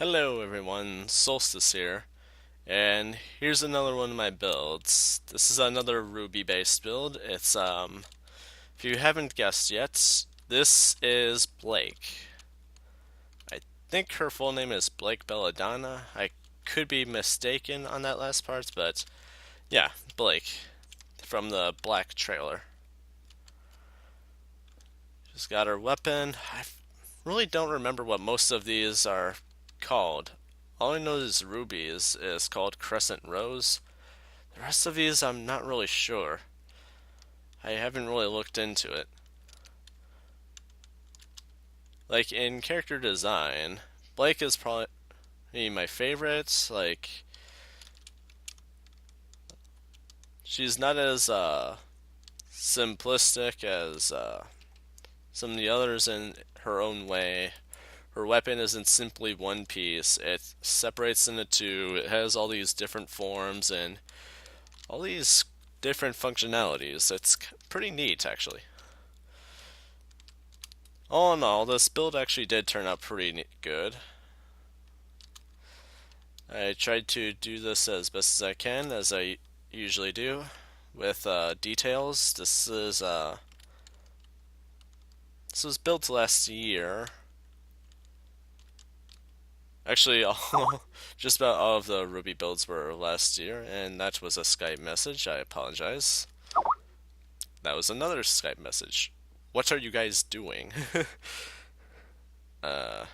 Hello everyone, Solstice here, and here's another one of my builds. This is another Ruby based build. If you haven't guessed yet, this is Blake. I think her full name is Blake Belladonna. I could be mistaken on that last part, but yeah, Blake from the Black trailer. She's got her weapon. I really don't remember what most of these are called. All I know is Ruby is called Crescent Rose. The rest of these I'm not really sure. I haven't really looked into it. Like in character design, Blake is probably my favorite. Like she's not as simplistic as some of the others in her own way. Her weapon isn't simply one piece. It separates into two. It has all these different forms and all these different functionalities. It's pretty neat, actually. All in all, this build actually did turn out pretty good. I tried to do this as best as I can, as I usually do, with details. This was built last year. Actually, just about all of the Ruby builds were last year, and that was a Skype message. I apologize. That was another Skype message. What are you guys doing? uh,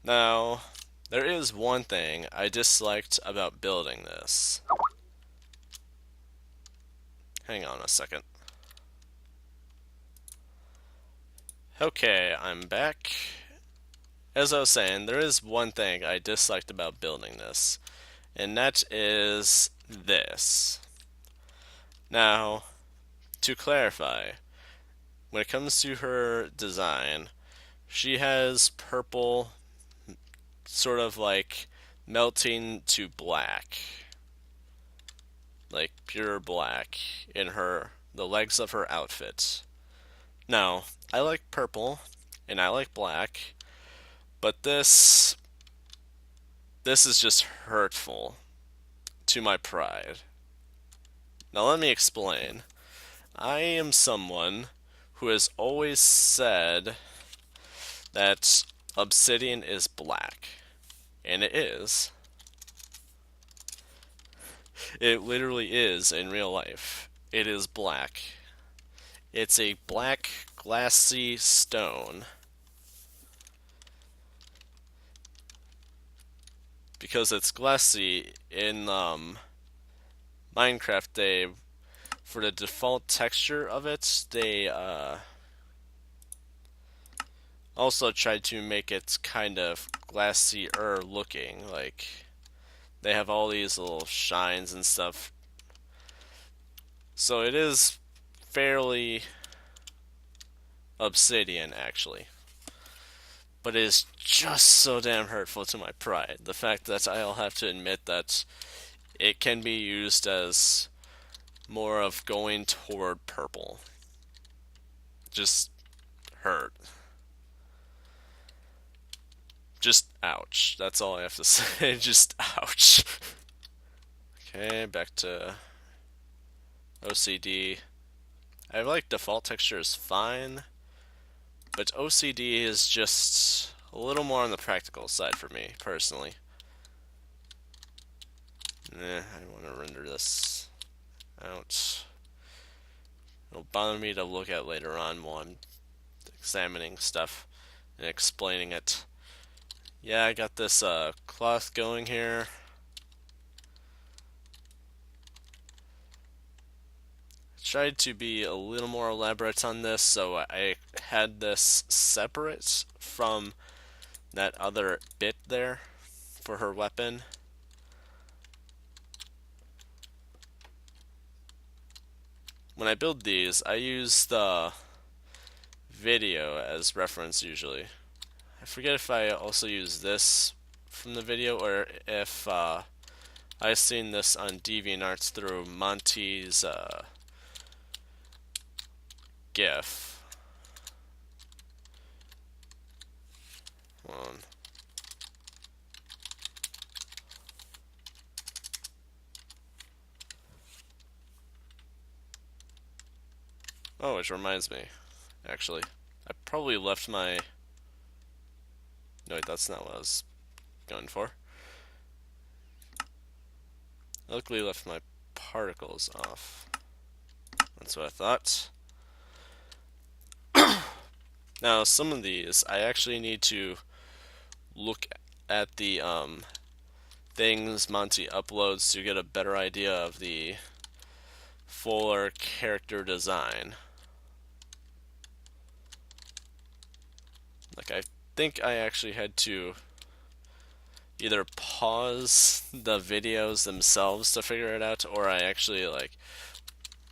Now, there is one thing I disliked about building this. Hang on a second. Okay, I'm back. As I was saying, there is one thing I disliked about building this, and that is this. Now, to clarify, when it comes to her design, she has purple, sort of like melting to black, like pure black in the legs of her outfit. Now, I like purple and I like black, but this is just hurtful to my pride. Now let me explain. I am someone who has always said that obsidian is black, and it is. It literally is in real life. It is black. It's a black glassy stone. Because it's glassy in Minecraft, they for the default texture of it, they also tried to make it kind of glassy-er looking. Like they have all these little shines and stuff. So it is fairly obsidian, actually. But it is just so damn hurtful to my pride. The fact that I'll have to admit that it can be used as more of going toward purple. Just hurt. Just ouch. That's all I have to say. Just ouch. Okay, back to OCD. I like default texture is fine, but OCD is just a little more on the practical side for me, personally. I want to render this out. It'll bother me to look at later on while I'm examining stuff and explaining it. Yeah, I got this cloth going here. Tried to be a little more elaborate on this, so I had this separate from that other bit there for her weapon. When I build these, I use the video as reference usually. I forget if I also use this from the video or if I've seen this on DeviantArt through Monty's GIF. Hold on. Oh, which reminds me, actually. I probably left my... No, wait, that's not what I was going for. I luckily left my particles off. That's what I thought. Now, some of these, I actually need to look at the things Monty uploads to get a better idea of the fuller character design. Like, I think I actually had to either pause the videos themselves to figure it out, or I actually, like,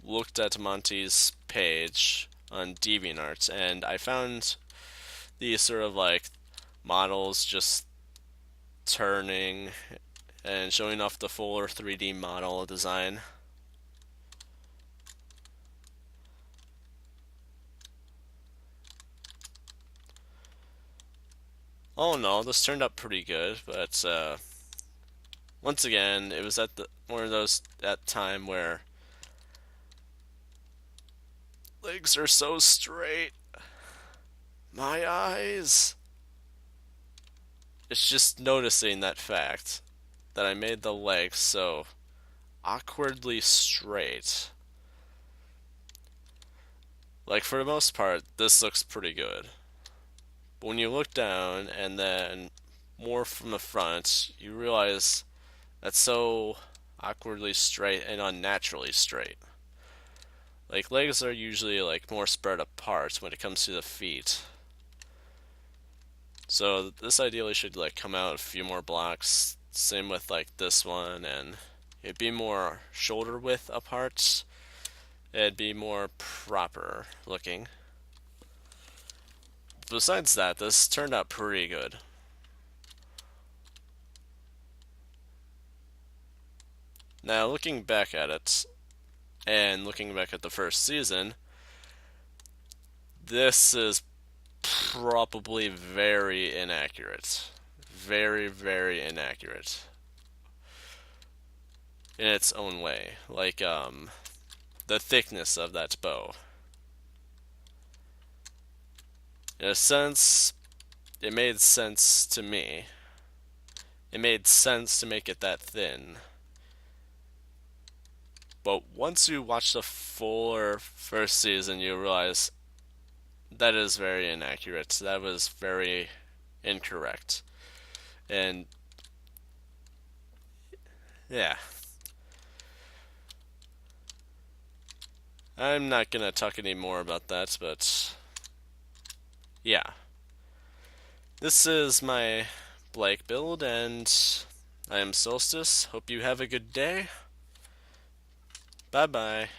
looked at Monty's page on DeviantArt, and I found these sort of, like, models just turning and showing off the fuller 3D model design. Oh no, this turned out pretty good, but once again, it was at the one of those that time where legs are so straight. My eyes. It's just noticing that fact that I made the legs so awkwardly straight. Like, for the most part, this looks pretty good. But when you look down and then more from the front, you realize that's so awkwardly straight and unnaturally straight. Like, legs are usually, like, more spread apart when it comes to the feet. So this ideally should, like, come out a few more blocks. Same with, like, this one, and it'd be more shoulder width apart. It'd be more proper looking. Besides that, this turned out pretty good. Now, looking back at it, and looking back at the first season, this is probably very inaccurate. Very, very inaccurate. In its own way. Like, the thickness of that bow. In a sense, it made sense to me. It made sense to make it that thin. But once you watch the fuller first season, you realize that is very inaccurate. That was very incorrect. And yeah. I'm not gonna talk any more about that, but yeah. This is my Blake build, and I am Solstice. Hope you have a good day. Bye bye.